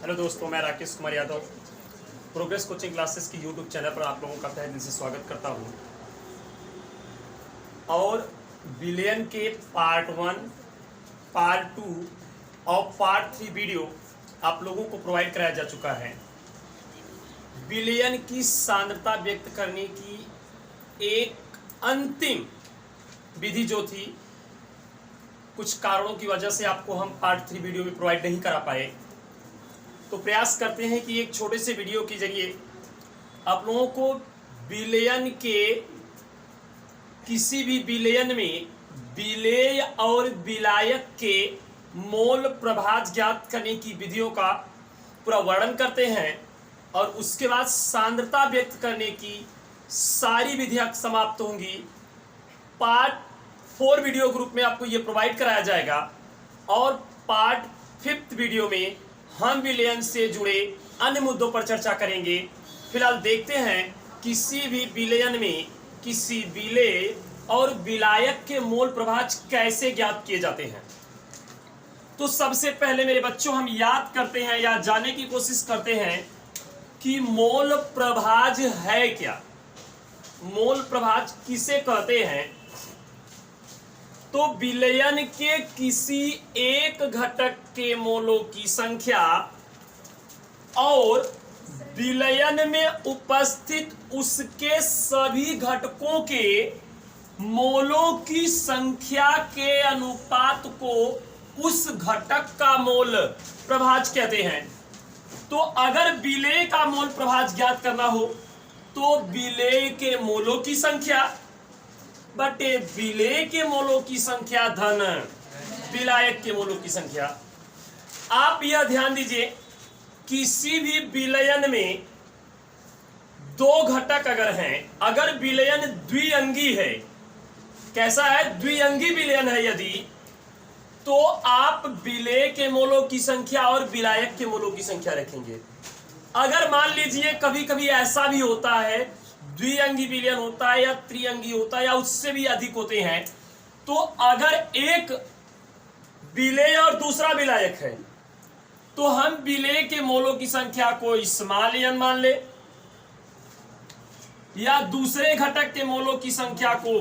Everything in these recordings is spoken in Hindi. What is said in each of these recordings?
हेलो दोस्तों, मैं Rakesh Kumar Yadav progress coaching classes की यूट्यूब चैनल पर आप लोगों का तहे दिल से स्वागत करता हूं। और बिलियन के पार्ट 1, पार्ट 2 और पार्ट 3 वीडियो आप लोगों को प्रोवाइड कराया जा चुका है। बिलियन की सांद्रता व्यक्त करने की एक अंतिम विधि जो थी, कुछ कारणों की वजह से आपको हम पार्ट 3 वीडियो में प्रोवाइड नहीं करा पाए, तो प्रयास करते हैं कि एक छोटे से वीडियो के जरिए आप लोगों को बिलियन के किसी भी बिलियन में विलेय और विलायक के मोल प्रभाज ज्ञात करने की विधियों का पूरा वर्णन करते हैं और उसके बाद सांद्रता व्यक्त करने की सारी विधियां समाप्त होंगी। पार्ट 4 वीडियो ग्रुप में आपको ये प्रोवाइड कराया जाएगा और पार्ट 5 वीडियो में हम विलयन से जुड़े अन्य मुद्दों पर चर्चा करेंगे। फिलहाल देखते हैं किसी भी विलयन में किसी विलेय और विलायक के मोल प्रभाज कैसे ज्ञात किए जाते हैं। तो सबसे पहले मेरे बच्चों, हम याद करते हैं या जानने की कोशिश करते हैं कि मोल प्रभाज है क्या। मोल प्रभाज किसे कहते हैं? तो विलयन के किसी एक घटक के मोलों की संख्या और विलयन में उपस्थित उसके सभी घटकों के मोलों की संख्या के अनुपात को उस घटक का मोल प्रभाज कहते हैं। तो अगर विलेय का मोल प्रभाज ज्ञात करना हो तो विलेय के मोलों की संख्या बटे विलेय के मोलों की संख्या धन विलायक के मोलों की संख्या। आप यह ध्यान दीजिए, किसी भी विलयन में दो घटक अगर हैं, अगर विलयन द्विअंगी है, कैसा है? द्विअंगी विलयन है यदि, तो आप विलेय के मोलों की संख्या और विलायक के मोलों की संख्या रखेंगे। अगर मान लीजिए कभी कभी ऐसा भी होता है, द्विअंगी विलयन होता है या त्रिअंगी होता है या उससे भी अधिक होते हैं, तो अगर एक विलेय और दूसरा विलायक है तो हम विलेय के मोलों की संख्या को स्मॉल n मान ले या दूसरे घटक के मोलों की संख्या को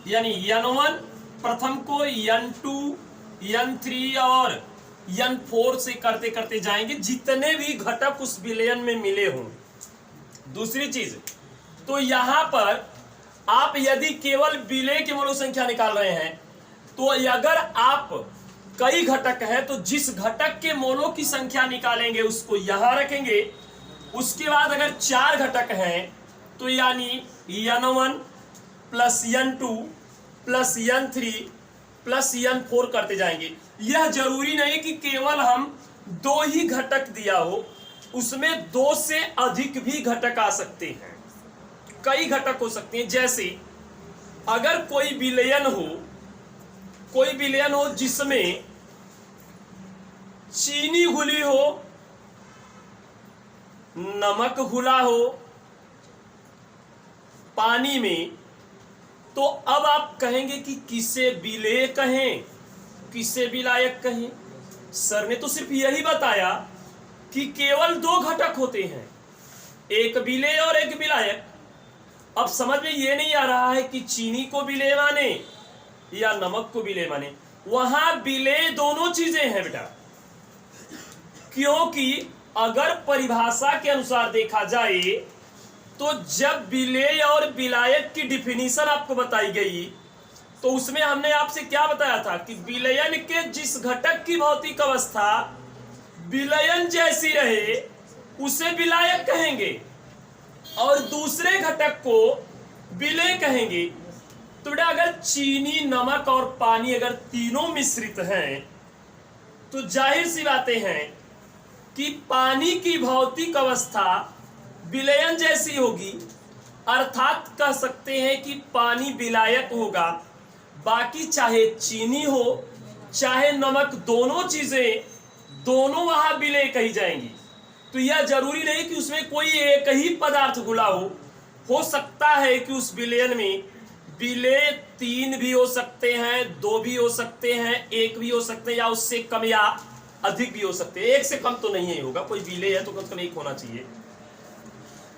यानी n1 प्रथम को n2 n3 और n4 से करते करते जाएंगे जितने भी घटक उस विलयन में मिले हों। दूसरी चीज, तो यहां पर आप यदि केवल विलेय के मोलों संख्या निकाल रहे हैं तो अगर आप कई घटक हैं तो जिस घटक के मोलों की संख्या निकालेंगे उसको यहां रखेंगे। उसके बाद अगर 4 घटक हैं तो यानी n1 plus n2 plus n3 plus n4 करते जाएंगे। यह जरूरी नहीं कि केवल हम 2 ही घटक दिया हो, उसमें 2 से अधिक भी घटक आ सकते हैं, कई घटक हो सकते हैं। जैसे अगर कोई विलयन हो जिसमें चीनी घुली हो, नमक घुला हो पानी में, तो अब आप कहेंगे कि किसे विलेय कहें, किसे विलायक कहें। सर ने तो सिर्फ यही बताया कि केवल 2 घटक होते हैं, एक विलेय और एक विलायक। अब समझ में ये नहीं आ रहा है कि चीनी को विलेय माने या नमक को विलेय माने। वहां विलेय दोनों चीजें हैं बेटा, क्योंकि अगर परिभाषा के अनुसार देखा जाए तो जब विलेय और विलायक की डिफिनीशन आपको बताई गई तो उसमें हमने आपसे क्या बताया था कि विलयन के जिस घटक की भौतिक अवस्था विलयन जैसी रहे उसे विलायक कहेंगे और दूसरे घटक को विलेय कहेंगे। तो बेटा अगर चीनी, नमक और पानी अगर तीनों मिश्रित हैं तो जाहिर सी बातें हैं कि पानी की भौतिक अवस्था विलयन जैसी होगी, अर्थात कह सकते हैं कि पानी विलायक होगा। बाकी चाहे चीनी हो चाहे नमक, दोनों चीजें दोनों वहां विलेय कही जाएंगी। तो यह जरूरी नहीं कि उसमें कोई एक ही पदार्थ घुला हो सकता है कि उस विलयन में विलेय 3 भी हो सकते हैं, 2 भी हो सकते हैं, 1 भी हो सकते हैं या उससे कम या अधिक भी हो सकते हैं, एक से कम तो नहीं ही होगा, कोई विलेय है तो कम से कम एक होना चाहिए।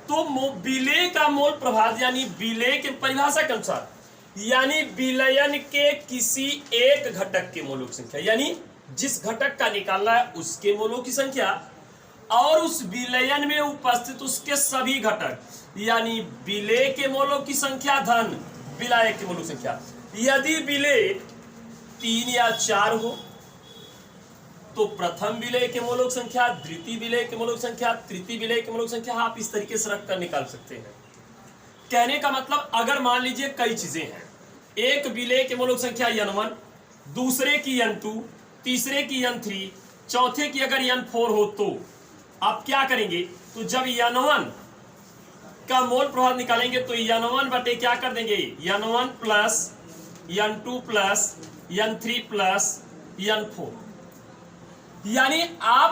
तो विलेय का मोल प्रभाज यानी विलेय के परिभाषा के अनुसार यानी विलयन के किसी एक घटक के मोलों की संख्या, यानी जिस घटक का निकालना है उसके मोलों की संख्या और उस विलयन में उपस्थित उसके सभी घटक, यानी विलेय के मोलों की संख्या धन विलायक के मोलों की संख्या। यदि विलेय 3 या 4 हो तो प्रथम विलेय के मोलों की संख्या, द्वितीय विलेय के मोलों की संख्या, तृतीय विलेय के मोलों की संख्या आप इस तरीके से रखकर निकाल सकते हैं। कहने का मतलब अगर मान लीजिए कई चीजें हैं, एक विलेय के मोलों की संख्या n1, दूसरे की n2, तीसरे की n3, चौथे की अगर n4 हो तो आप क्या करेंगे, तो जब n1 का मोल प्रभाव निकालेंगे तो n1 बटे क्या कर देंगे, n1 plus n2 plus n3 plus n4। यानी आप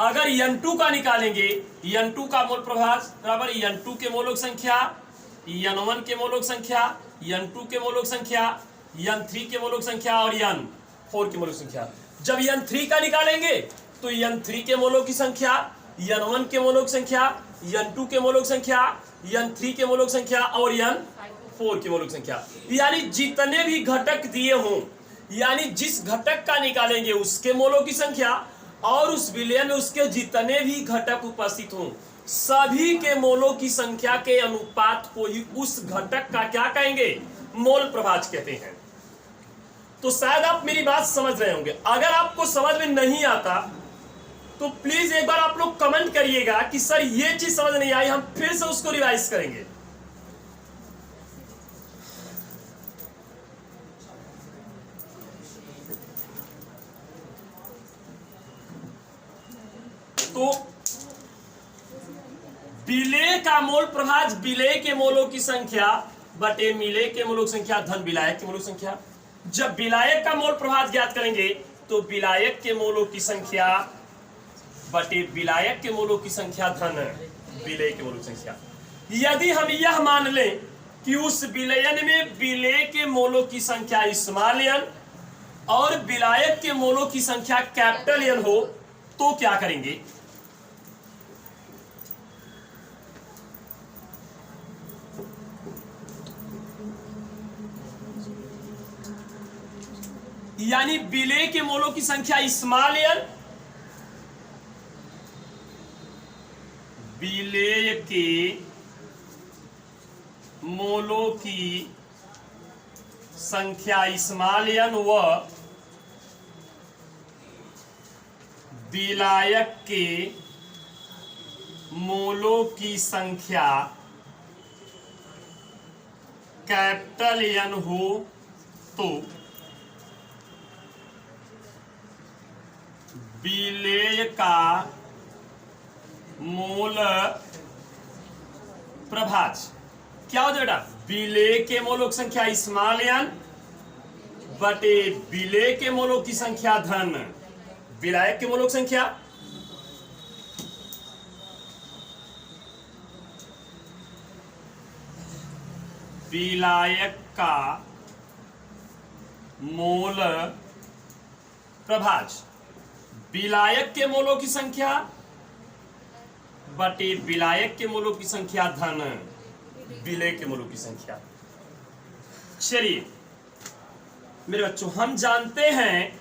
अगर n2 का निकालेंगे, n2 का मोल प्रभाव बराबर n2 के मोलों की संख्या, n1 के मोलों की संख्या, n2 के मोलों की संख्या, n3 के मोलों की संख्या और n4 के मोलों की संख्या। जब n3 का निकालेंगे तो n3 के मोलों की संख्या, n1 के मोलों की संख्या, n2 के मोलों की संख्या, n3 के मोलों की संख्या और n4 के मोलों की संख्या, यानी जितने भी घटक दिए हों, यानी जिस घटक का निकालेंगे उसके मोलों की संख्या और उस विलयन में उसके जितने भी घटक उपस्थित हों सभी के मोलों की संख्या के अनुपात को ही उस घटक का क्या कहेंगे, मोल प्रभाज कहते हैं। तो शायद आप मेरी बात समझ रहे होंगे। अगर आपको समझ में नहीं आता तो प्लीज एक बार आप लोग कमेंट करिएगा कि सर ये चीज समझ नहीं आई, हम फिर से उसको रिवाइज करेंगे। तो विलेय का मोल प्रभाज विलेय के मोलों की संख्या बटे मिलेय के मोलों की संख्या धन विलायक के मोलों की संख्या। जब विलायक का मोल प्रभाज ज्ञात करेंगे तो विलायक के मोलों की संख्या बटे विलायक के मोलों की संख्या धन विलेय के मोलों की संख्या। यदि हम यह मान लें कि उस विलयन में विलेय के मोलों की संख्या स्मॉल n और विलायक के मोलों की संख्या कैपिटल N हो तो क्या करेंगे, यानी विलेय के मोलों की संख्या स्मॉल n, विलेय के मोलों की संख्या स्मॉल n व विलायक के मोलों की संख्या कैपिटल N हो तो विलेय का मोल प्रभाज क्या हो जाएगा, विलेय के मोलों की संख्या स्मॉल n बटे विलेय के मोलों की संख्या धन विलायक के मोलों की संख्या। विलायक का मोल प्रभाज विलायक के मोलों की संख्या बटे विलायक के मोलों की संख्या धन विलेय के मोलों की संख्या। चलिए मेरे बच्चों, हम जानते हैं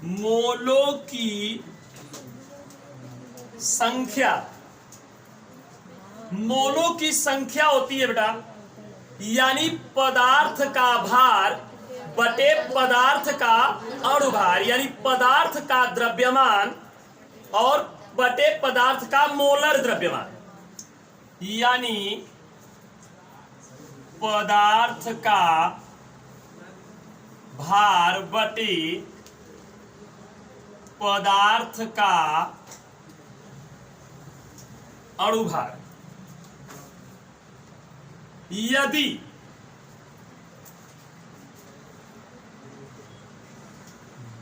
मोलों की संख्या, मोलों की संख्या होती है बेटा यानी पदार्थ का भार बटे पदार्थ का अणुभार, यानी पदार्थ का द्रव्यमान और बटे पदार्थ का मोलर द्रव्यमान, यानी पदार्थ का भार बटे पदार्थ का अणुभार। यदि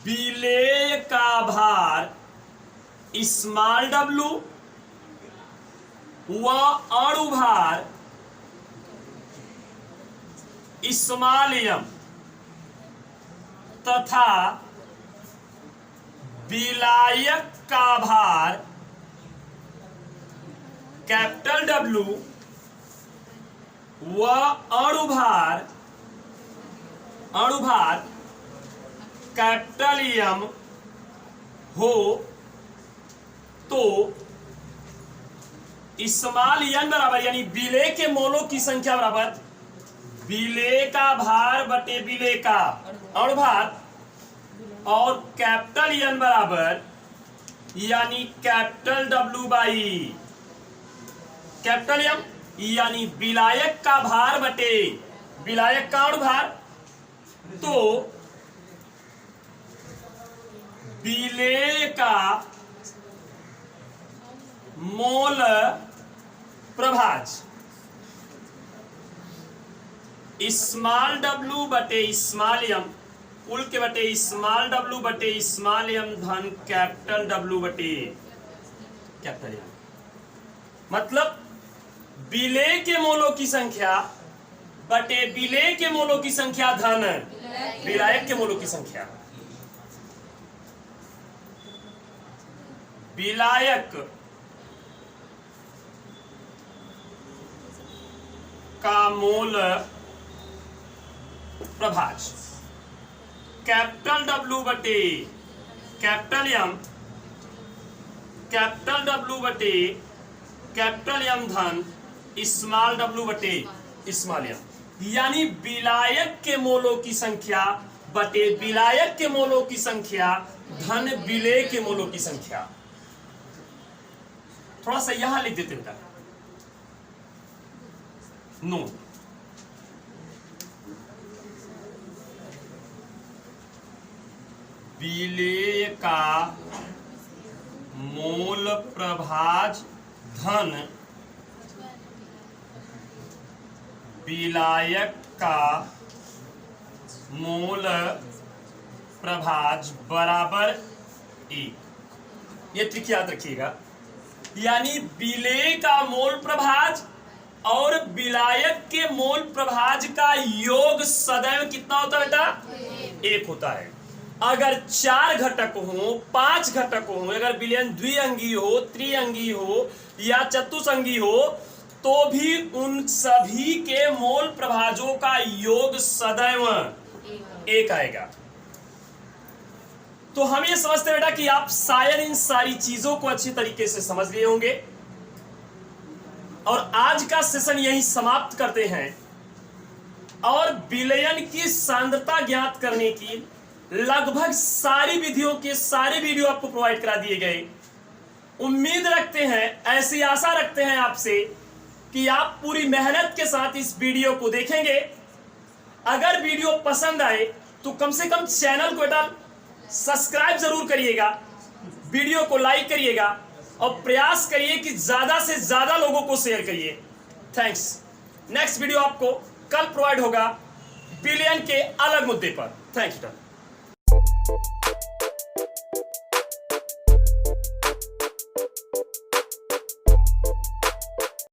विलेय का भार स्मॉल w व अणुभार स्मॉल m तथा विलायक का भार कैपिटल W व अणुभार कैपिटल M हो तो स्मॉल n बराबर यानी विलेय के मोलों की संख्या बराबर विलेय का भार बटे विलेय का अणुभार और कैपिटल N बराबर यानी capital W by capital M यानी विलायक का भार बटे विलायक का अणुभार। तो विलेय का मोल प्रभाज स्मॉल w बटे स्मॉल m कुल के बटे स्मॉल w बटे स्मॉल m धन कैपिटल W बटे कैपिटल M। मतलब विलेय के मोलों की संख्या बटे विलेय के मोलों की संख्या धन विलायक के मोलों की संख्या। विलायक का मोल प्रभाज कैपिटल W बटे कैपिटल M कैपिटल W बटे कैपिटल M धन स्मॉल w बटे स्मॉल m यानी विलायक के मोलों की संख्या बटे विलायक के मोलों की संख्या धन विलेय के मोलों की संख्या। थोड़ा सा यहां लिख देते बेटा नो विलेय का मोल प्रभाज धन विलायक का मोल प्रभाज बराबर 1। ये ट्रिक याद रखिएगा यानी विलेय का मोल प्रभाज और विलायक के मोल प्रभाज का योग सदैव कितना होता है बेटा 1 होता है। अगर 4 घटक हो 5 घटक हो अगर विलयन द्विअंगी हो त्रिअंगी हो या चतुसंगी हो तो भी उन सभी के मोल प्रभाजों का योग सदैव 1 आएगा। तो हम ये समझते बेटा कि आप शायद इन सारी चीजों को अच्छी तरीके से समझ लिए होंगे और आज का सेशन यही समाप्त करते हैं। और विलयन की सांद्रता ज्ञात करने की लगभग सारी विधियों के सारे वीडियो आपको प्रोवाइड करा दिए गए। उम्मीद रखते हैं ऐसी आशा रखते हैं आपसे कि आप पूरी मेहनत के साथ इस वीडियो को देखेंगे। अगर वीडियो पसंद आए तो कम से कम चैनल को सब्सक्राइब जरूर करिएगा, वीडियो को लाइक करिएगा और प्रयास करिए कि ज्यादा से ज्यादा लोगों को शेयर करिए। थैंक्स। नेक्स्ट वीडियो आपको कल प्रोवाइड होगा विलयन के अलग मुद्दे पर। Thank you.